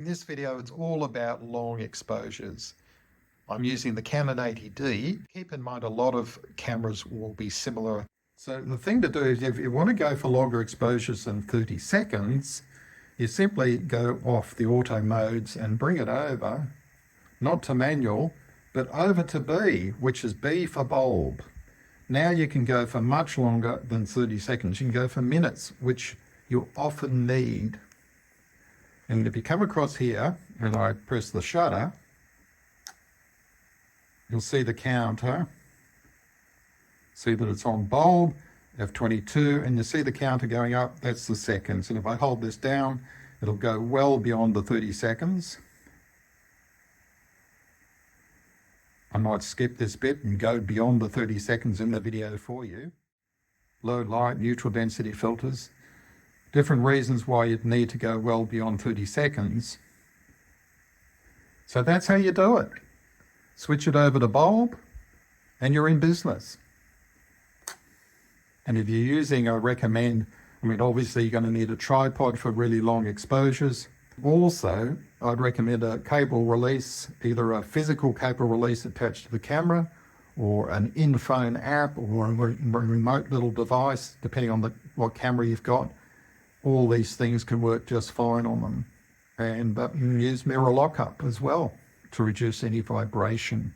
In this video, it's all about long exposures. I'm using the Canon 80D. Keep in mind, a lot of cameras will be similar. So the thing to do is if you want to go for longer exposures than 30 seconds, you simply go off the auto modes and bring it over, not to manual, but over to B, which is B for bulb. Now you can go for much longer than 30 seconds. You can go for minutes, which you often need. And if you come across here and I press the shutter, you'll see the counter. See that it's on bulb, F22, and you see the counter going up. That's the seconds. And if I hold this down, it'll go well beyond the 30 seconds. I might skip this bit and go beyond the 30 seconds in the video for you. Low light, neutral density filters. Different reasons why you'd need to go well beyond 30 seconds. So that's how you do it. Switch it over to bulb and you're in business. And if you're using, I recommend, obviously you're going to need a tripod for really long exposures. Also, I'd recommend a cable release, either a physical cable release attached to the camera or an in-phone app or a remote little device, depending on what camera you've got. All these things can work just fine on them. And you can use mirror lockup as well to reduce any vibration.